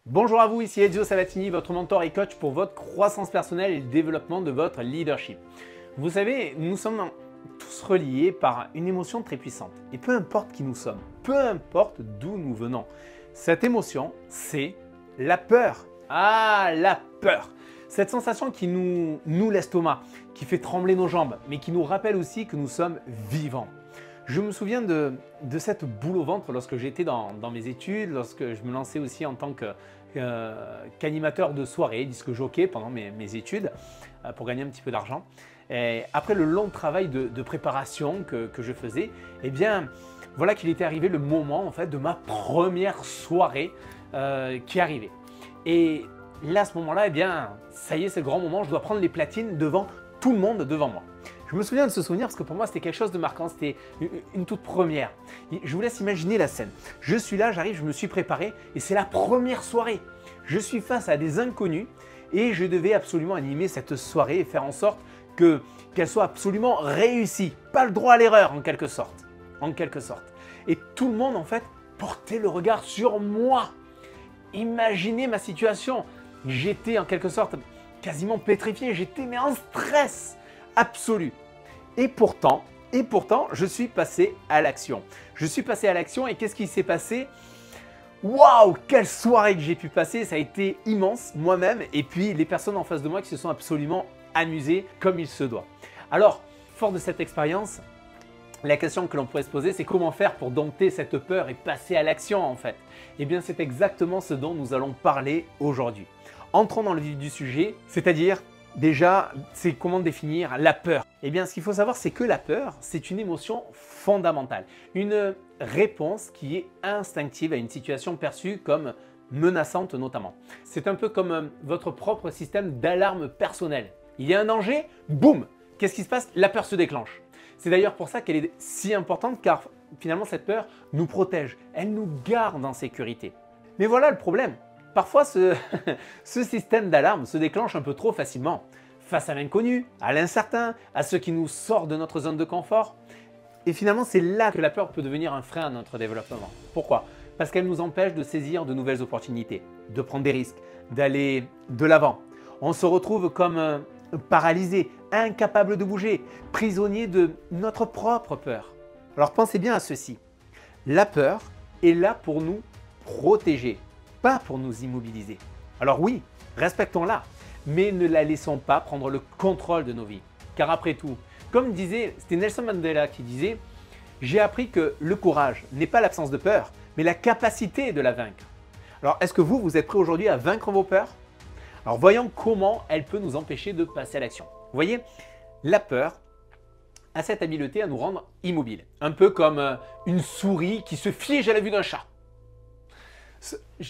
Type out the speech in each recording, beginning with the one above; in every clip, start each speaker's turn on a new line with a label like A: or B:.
A: Bonjour à vous, ici Ezio Sabatini, votre mentor et coach pour votre croissance personnelle et le développement de votre leadership. Vous savez, nous sommes tous reliés par une émotion très puissante. Et peu importe qui nous sommes, peu importe d'où nous venons, cette émotion, c'est la peur. Ah, la peur! Cette sensation qui nous noue l'estomac, qui fait trembler nos jambes, mais qui nous rappelle aussi que nous sommes vivants. Je me souviens de cette boule au ventre lorsque j'étais dans mes études, lorsque je me lançais aussi en tant qu'animateur de soirée, disque jockey pendant mes études, pour gagner un petit peu d'argent. Et après le long travail de préparation que je faisais, eh bien, voilà qu'il était arrivé le moment en fait, de ma première soirée qui arrivait. Et là, à ce moment-là, eh bien, ça y est, c'est le grand moment, je dois prendre les platines devant tout le monde devant moi. Je me souviens de ce souvenir parce que pour moi, c'était quelque chose de marquant, c'était une toute première. Je vous laisse imaginer la scène. Je suis là, j'arrive, je me suis préparé et c'est la première soirée. Je suis face à des inconnus et je devais absolument animer cette soirée et faire en sorte qu'elle soit absolument réussie. Pas le droit à l'erreur en quelque sorte. En quelque sorte. Et tout le monde en fait portait le regard sur moi. Imaginez ma situation. J'étais en quelque sorte quasiment pétrifié, j'étais mais en stress absolu. Et pourtant, je suis passé à l'action. Je suis passé à l'action et qu'est-ce qui s'est passé? Waouh, quelle soirée que j'ai pu passer, ça a été immense moi-même et puis les personnes en face de moi qui se sont absolument amusées comme il se doit. Alors, fort de cette expérience, la question que l'on pourrait se poser, c'est comment faire pour dompter cette peur et passer à l'action en fait? Eh bien, c'est exactement ce dont nous allons parler aujourd'hui. Entrons dans le vif du sujet, c'est-à-dire déjà, c'est comment définir la peur. Eh bien, ce qu'il faut savoir, c'est que la peur, c'est une émotion fondamentale. Une réponse qui est instinctive à une situation perçue comme menaçante notamment. C'est un peu comme votre propre système d'alarme personnel. Il y a un danger, boum! Qu'est-ce qui se passe? La peur se déclenche. C'est d'ailleurs pour ça qu'elle est si importante car finalement cette peur nous protège, elle nous garde en sécurité. Mais voilà le problème. Parfois, ce système d'alarme se déclenche un peu trop facilement. Face à l'inconnu, à l'incertain, à ce qui nous sort de notre zone de confort. Et finalement, c'est là que la peur peut devenir un frein à notre développement. Pourquoi? Parce qu'elle nous empêche de saisir de nouvelles opportunités, de prendre des risques, d'aller de l'avant. On se retrouve comme paralysé, incapable de bouger, prisonnier de notre propre peur. Alors pensez bien à ceci. La peur est là pour nous protéger, pas pour nous immobiliser. Alors oui, respectons-la, mais ne la laissons pas prendre le contrôle de nos vies. Car après tout, comme disait, c'était Nelson Mandela qui disait « J'ai appris que le courage n'est pas l'absence de peur, mais la capacité de la vaincre. » Alors est-ce que vous êtes prêts aujourd'hui à vaincre vos peurs? Alors voyons comment elle peut nous empêcher de passer à l'action. Vous voyez, la peur a cette habileté à nous rendre immobiles. Un peu comme une souris qui se fige à la vue d'un chat.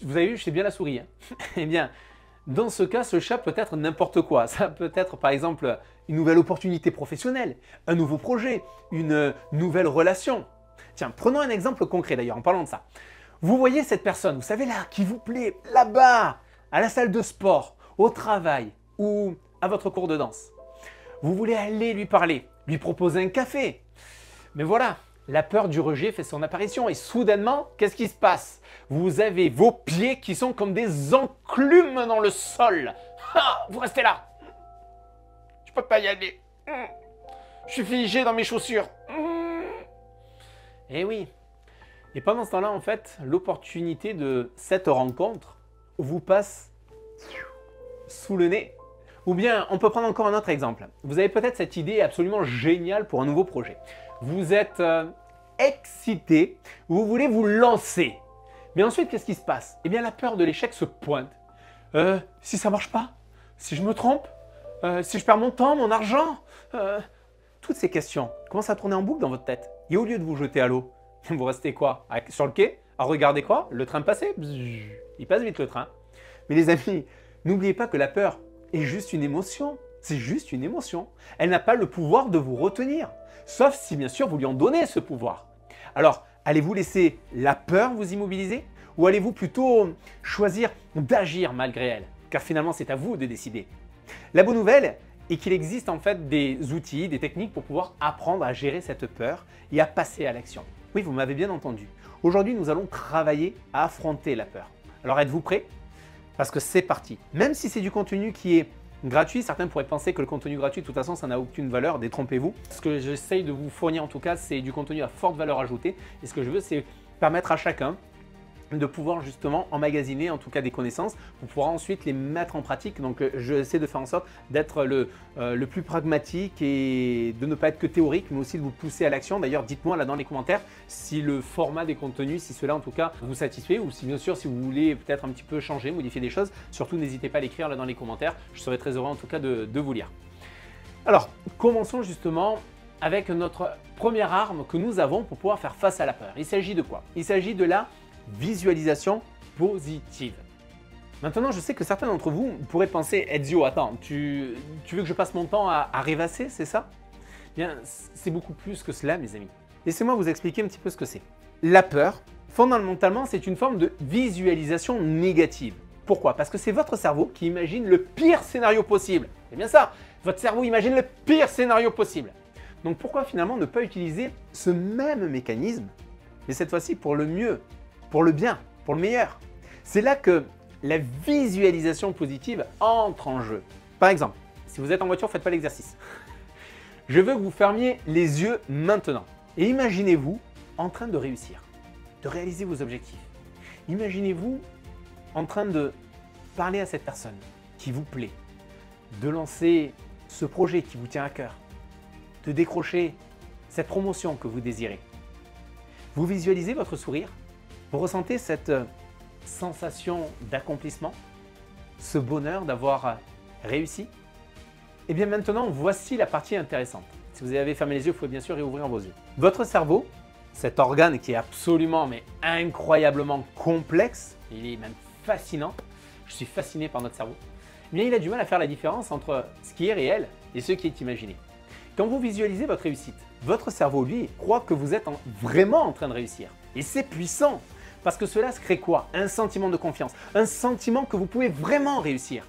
A: Vous avez vu, je sais bien la souris. Hein. Eh bien, dans ce cas, ce chat peut être n'importe quoi. Ça peut être par exemple une nouvelle opportunité professionnelle, un nouveau projet, une nouvelle relation. Tiens, prenons un exemple concret d'ailleurs en parlant de ça. Vous voyez cette personne, vous savez là, qui vous plaît, là-bas, à la salle de sport, au travail ou à votre cours de danse. Vous voulez aller lui parler, lui proposer un café. Mais voilà, la peur du rejet fait son apparition et soudainement, qu'est-ce qui se passe? Vous avez vos pieds qui sont comme des enclumes dans le sol. Ah, vous restez là. Je ne peux pas y aller. Je suis figé dans mes chaussures. Eh oui. Et pendant ce temps-là, en fait, l'opportunité de cette rencontre vous passe sous le nez. Ou bien, on peut prendre encore un autre exemple. Vous avez peut-être cette idée absolument géniale pour un nouveau projet. Vous êtes excité, vous voulez vous lancer. Mais ensuite, qu'est-ce qui se passe? Eh bien, la peur de l'échec se pointe. Si ça ne marche pas? Si je me trompe? Si je perds mon temps, mon argent? Toutes ces questions commencent à tourner en boucle dans votre tête. Et au lieu de vous jeter à l'eau, vous restez quoi? Sur le quai? À regarder quoi? Le train passer? Il passe vite le train. Mais les amis, n'oubliez pas que la peur est juste une émotion. C'est juste une émotion. Elle n'a pas le pouvoir de vous retenir. Sauf si bien sûr vous lui en donnez ce pouvoir. Alors, allez-vous laisser la peur vous immobiliser ou allez-vous plutôt choisir d'agir malgré elle? Car finalement, c'est à vous de décider. La bonne nouvelle est qu'il existe en fait des outils, des techniques pour pouvoir apprendre à gérer cette peur et à passer à l'action. Oui, vous m'avez bien entendu. Aujourd'hui, nous allons travailler à affronter la peur. Alors, êtes-vous prêts? Parce que c'est parti. Même si c'est du contenu qui est gratuit, certains pourraient penser que le contenu gratuit, de toute façon, ça n'a aucune valeur, détrompez-vous. Ce que j'essaye de vous fournir en tout cas, c'est du contenu à forte valeur ajoutée. Et ce que je veux, c'est permettre à chacun de pouvoir justement emmagasiner en tout cas des connaissances pour pouvoir ensuite les mettre en pratique. Donc je essaie de faire en sorte d'être le plus pragmatique et de ne pas être que théorique, mais aussi de vous pousser à l'action. D'ailleurs, dites-moi là dans les commentaires si le format des contenus, si cela en tout cas vous satisfait, ou si bien sûr si vous voulez peut-être un petit peu changer, modifier des choses. Surtout n'hésitez pas à l'écrire là dans les commentaires, je serai très heureux en tout cas de vous lire. Alors commençons justement avec notre première arme que nous avons pour pouvoir faire face à la peur. Il s'agit de quoi? Il s'agit de la visualisation positive. Maintenant, je sais que certains d'entre vous pourraient penser, Ezio, attends, tu veux que je passe mon temps à rêvasser, c'est ça? Bien, c'est beaucoup plus que cela, mes amis. Laissez-moi vous expliquer un petit peu ce que c'est. La peur, fondamentalement, c'est une forme de visualisation négative. Pourquoi? Parce que c'est votre cerveau qui imagine le pire scénario possible. C'est bien ça, votre cerveau imagine le pire scénario possible. Donc pourquoi finalement ne pas utiliser ce même mécanisme, mais cette fois-ci pour le mieux, pour le bien, pour le meilleur? C'est là que la visualisation positive entre en jeu. Par exemple, si vous êtes en voiture, faites pas l'exercice. Je veux que vous fermiez les yeux maintenant et imaginez-vous en train de réussir, de réaliser vos objectifs. Imaginez-vous en train de parler à cette personne qui vous plaît, de lancer ce projet qui vous tient à cœur, de décrocher cette promotion que vous désirez. Vous visualisez votre sourire? Vous ressentez cette sensation d'accomplissement, ce bonheur d'avoir réussi? Et bien maintenant, voici la partie intéressante. Si vous avez fermé les yeux, il faut bien sûr réouvrir vos yeux. Votre cerveau, cet organe qui est absolument, mais incroyablement complexe, il est même fascinant, je suis fasciné par notre cerveau, eh bien il a du mal à faire la différence entre ce qui est réel et ce qui est imaginé. Quand vous visualisez votre réussite, votre cerveau, lui, croit que vous êtes vraiment en train de réussir. Et c'est puissant. Parce que cela se crée quoi? Un sentiment de confiance, un sentiment que vous pouvez vraiment réussir.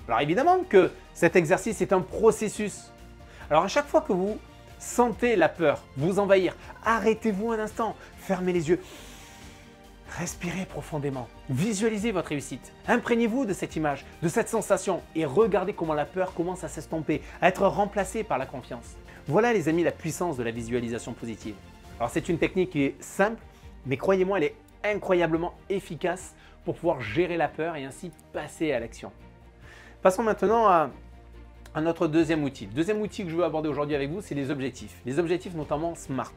A: Alors évidemment que cet exercice est un processus. Alors à chaque fois que vous sentez la peur vous envahir, arrêtez-vous un instant, fermez les yeux, respirez profondément, visualisez votre réussite, imprégnez-vous de cette image, de cette sensation et regardez comment la peur commence à s'estomper, à être remplacée par la confiance. Voilà les amis la puissance de la visualisation positive. Alors c'est une technique qui est simple, mais croyez-moi elle est incroyablement efficace pour pouvoir gérer la peur et ainsi passer à l'action. Passons maintenant à notre deuxième outil. Le deuxième outil que je veux aborder aujourd'hui avec vous, c'est les objectifs. Les objectifs notamment SMART.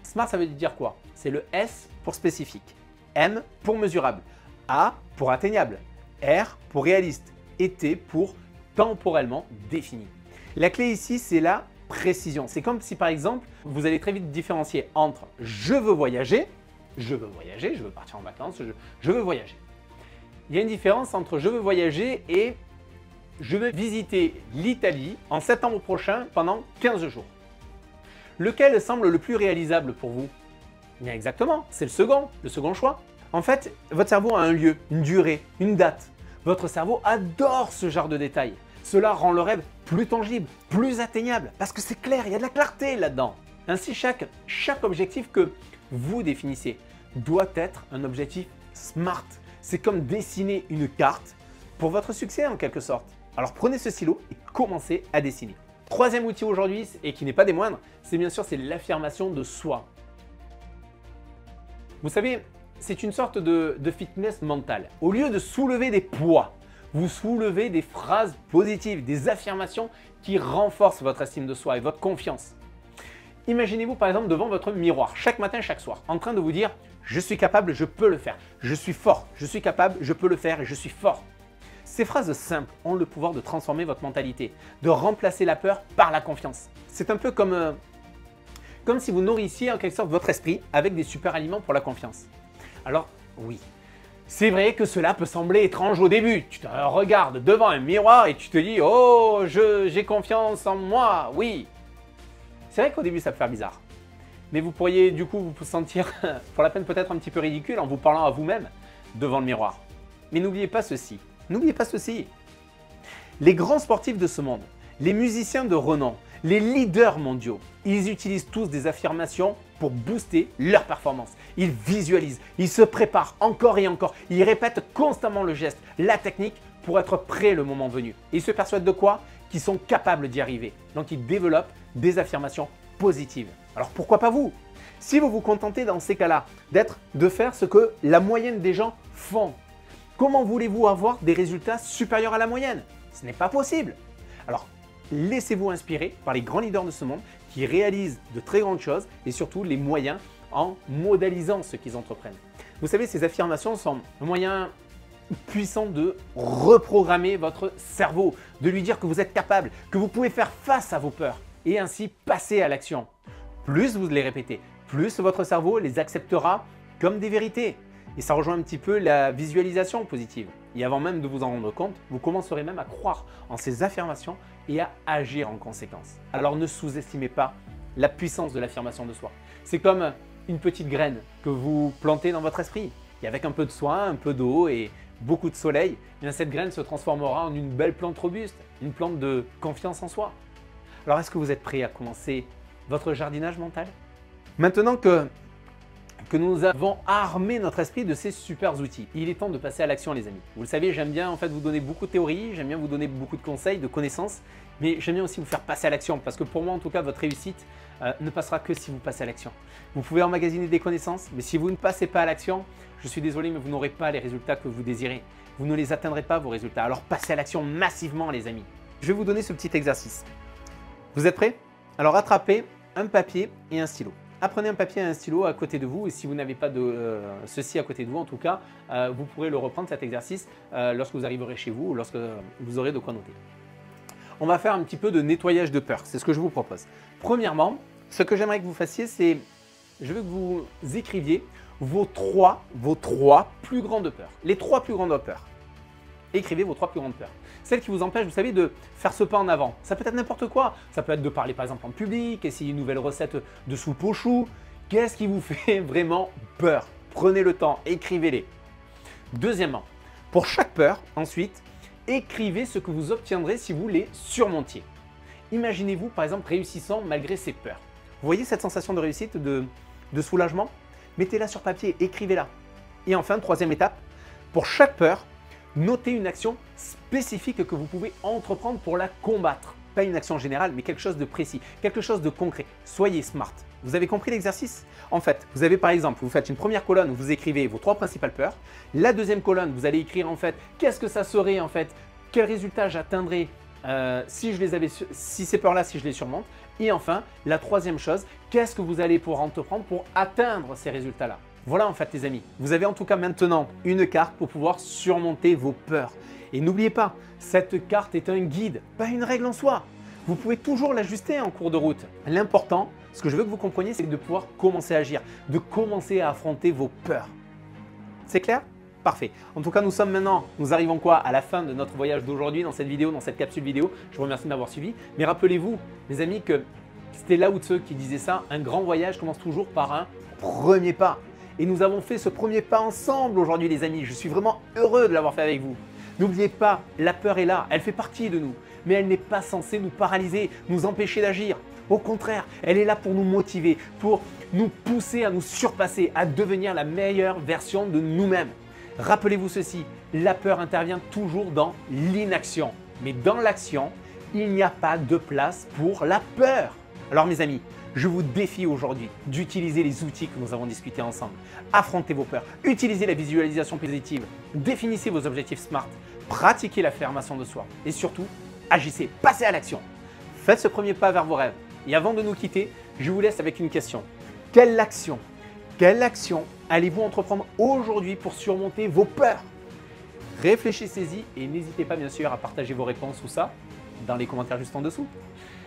A: SMART, ça veut dire quoi? C'est le S pour spécifique, M pour mesurable, A pour atteignable, R pour réaliste et T pour temporellement défini. La clé ici, c'est la précision. C'est comme si par exemple, vous allez très vite différencier entre je veux voyager, je veux partir en vacances, je veux voyager. Il y a une différence entre je veux voyager et je veux visiter l'Italie en septembre prochain pendant 15 jours. Lequel semble le plus réalisable pour vous? Bien exactement, c'est le second choix. En fait, votre cerveau a un lieu, une durée, une date. Votre cerveau adore ce genre de détails. Cela rend le rêve plus tangible, plus atteignable, parce que c'est clair, il y a de la clarté là-dedans. Ainsi, chaque objectif que vous définissez doit être un objectif SMART. C'est comme dessiner une carte pour votre succès en quelque sorte. Alors prenez ce stylo et commencez à dessiner. Troisième outil aujourd'hui, et qui n'est pas des moindres, c'est bien sûr l'affirmation de soi. Vous savez, c'est une sorte de fitness mentale. Au lieu de soulever des poids, vous soulevez des phrases positives, des affirmations qui renforcent votre estime de soi et votre confiance. Imaginez-vous par exemple devant votre miroir, chaque matin, chaque soir, en train de vous dire « Je suis capable, je peux le faire. Je suis fort. Je suis capable, je peux le faire et je suis fort. » Ces phrases simples ont le pouvoir de transformer votre mentalité, de remplacer la peur par la confiance. C'est un peu comme si vous nourrissiez en quelque sorte votre esprit avec des super aliments pour la confiance. Alors oui, c'est vrai que cela peut sembler étrange au début. Tu te regardes devant un miroir et tu te dis « Oh, j'ai confiance en moi, oui !» C'est vrai qu'au début ça peut faire bizarre. Mais vous pourriez du coup vous sentir pour la peine peut-être un petit peu ridicule en vous parlant à vous-même devant le miroir. Mais n'oubliez pas ceci. N'oubliez pas ceci. Les grands sportifs de ce monde, les musiciens de renom, les leaders mondiaux, ils utilisent tous des affirmations pour booster leur performance. il visualise, il se prépare encore et encore, il répète constamment le geste, la technique pour être prêt le moment venu. Et il se persuade de quoi? Qu'ils sont capables d'y arriver. Donc il développe des affirmations positives. Alors pourquoi pas vous? Si vous vous contentez dans ces cas-là de faire ce que la moyenne des gens font, comment voulez-vous avoir des résultats supérieurs à la moyenne? Ce n'est pas possible. Alors laissez-vous inspirer par les grands leaders de ce monde qui réalisent de très grandes choses et surtout les moyens en modélisant ce qu'ils entreprennent. Vous savez, ces affirmations sont un moyen puissant de reprogrammer votre cerveau, de lui dire que vous êtes capable, que vous pouvez faire face à vos peurs et ainsi passer à l'action. Plus vous les répétez, plus votre cerveau les acceptera comme des vérités. Et ça rejoint un petit peu la visualisation positive. Et avant même de vous en rendre compte, vous commencerez même à croire en ces affirmations et à agir en conséquence. Alors ne sous-estimez pas la puissance de l'affirmation de soi. C'est comme une petite graine que vous plantez dans votre esprit. Et avec un peu de soin, un peu d'eau et beaucoup de soleil, cette graine se transformera en une belle plante robuste, une plante de confiance en soi. Alors est-ce que vous êtes prêt à commencer votre jardinage mental? Maintenant que nous avons armé notre esprit de ces super outils, il est temps de passer à l'action les amis. Vous le savez, j'aime bien vous donner beaucoup de théories, j'aime bien vous donner beaucoup de conseils, de connaissances, mais j'aime bien aussi vous faire passer à l'action parce que pour moi en tout cas votre réussite ne passera que si vous passez à l'action. Vous pouvez emmagasiner des connaissances, mais si vous ne passez pas à l'action, je suis désolé mais vous n'aurez pas les résultats que vous désirez. Vous ne les atteindrez pas vos résultats, alors passez à l'action massivement les amis. Je vais vous donner ce petit exercice. Vous êtes prêts? Alors attrapez un papier et un stylo. Apprenez un papier et un stylo à côté de vous et si vous n'avez pas de ceci à côté de vous, en tout cas, vous pourrez le reprendre cet exercice lorsque vous arriverez chez vous ou lorsque vous aurez de quoi noter. On va faire un petit peu de nettoyage de peur, c'est ce que je vous propose. Premièrement, ce que j'aimerais que vous fassiez, c'est je veux que vous écriviez vos trois plus grandes peurs. Les 3 plus grandes peurs. Écrivez vos 3 plus grandes peurs. Celles qui vous empêchent, vous savez, de faire ce pas en avant. Ça peut être n'importe quoi. Ça peut être de parler par exemple en public, essayer une nouvelle recette de soupe aux choux. Qu'est-ce qui vous fait vraiment peur? Prenez le temps, écrivez-les. Deuxièmement, pour chaque peur, ensuite, écrivez ce que vous obtiendrez si vous les surmontiez. Imaginez-vous par exemple réussissant malgré ces peurs. Vous voyez cette sensation de réussite, de soulagement? Mettez-la sur papier, écrivez-la. Et enfin, troisième étape, pour chaque peur, notez une action spécifique que vous pouvez entreprendre pour la combattre. Pas une action générale, mais quelque chose de précis, quelque chose de concret. Soyez smart. Vous avez compris l'exercice? En fait, vous avez par exemple, vous faites une première colonne où vous écrivez vos 3 principales peurs. La deuxième colonne, vous allez écrire en fait, qu'est-ce que ça serait en fait? Quel résultat j'atteindrais si ces peurs-là, si je les surmonte? Et enfin, la troisième chose, qu'est-ce que vous allez pouvoir entreprendre pour atteindre ces résultats-là? Voilà en fait les amis, vous avez en tout cas maintenant une carte pour pouvoir surmonter vos peurs. Et n'oubliez pas, cette carte est un guide, pas une règle en soi. Vous pouvez toujours l'ajuster en cours de route. L'important, ce que je veux que vous compreniez, c'est de pouvoir commencer à agir, de commencer à affronter vos peurs. C'est clair? Parfait. En tout cas, nous arrivons quoi? À la fin de notre voyage d'aujourd'hui dans cette vidéo, dans cette capsule vidéo. Je vous remercie de m'avoir suivi. Mais rappelez-vous, les amis, que c'était Lao Tse qui disait ça, un grand voyage commence toujours par un premier pas. Et nous avons fait ce premier pas ensemble aujourd'hui les amis. Je suis vraiment heureux de l'avoir fait avec vous. N'oubliez pas, la peur est là, elle fait partie de nous. Mais elle n'est pas censée nous paralyser, nous empêcher d'agir. Au contraire, elle est là pour nous motiver, pour nous pousser à nous surpasser, à devenir la meilleure version de nous-mêmes. Rappelez-vous ceci, la peur intervient toujours dans l'inaction. Mais dans l'action, il n'y a pas de place pour la peur. Alors mes amis, je vous défie aujourd'hui d'utiliser les outils que nous avons discutés ensemble. Affrontez vos peurs, utilisez la visualisation positive, définissez vos objectifs SMART, pratiquez l'affirmation de soi et surtout, agissez, passez à l'action. Faites ce premier pas vers vos rêves. Et avant de nous quitter, je vous laisse avec une question. Quelle action allez-vous entreprendre aujourd'hui pour surmonter vos peurs? Réfléchissez-y et n'hésitez pas bien sûr à partager vos réponses ou ça dans les commentaires juste en dessous.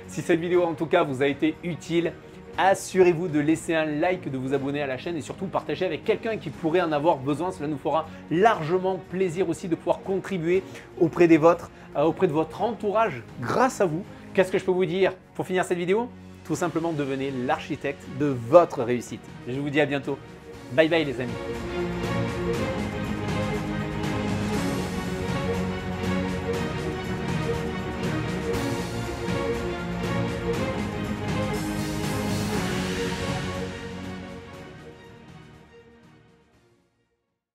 A: Si cette vidéo en tout cas vous a été utile, assurez-vous de laisser un like, de vous abonner à la chaîne et surtout partager avec quelqu'un qui pourrait en avoir besoin. Cela nous fera largement plaisir aussi de pouvoir contribuer auprès de votre entourage grâce à vous. Qu'est-ce que je peux vous dire pour finir cette vidéo? Tout simplement devenez l'architecte de votre réussite. Je vous dis à bientôt. Bye bye les amis.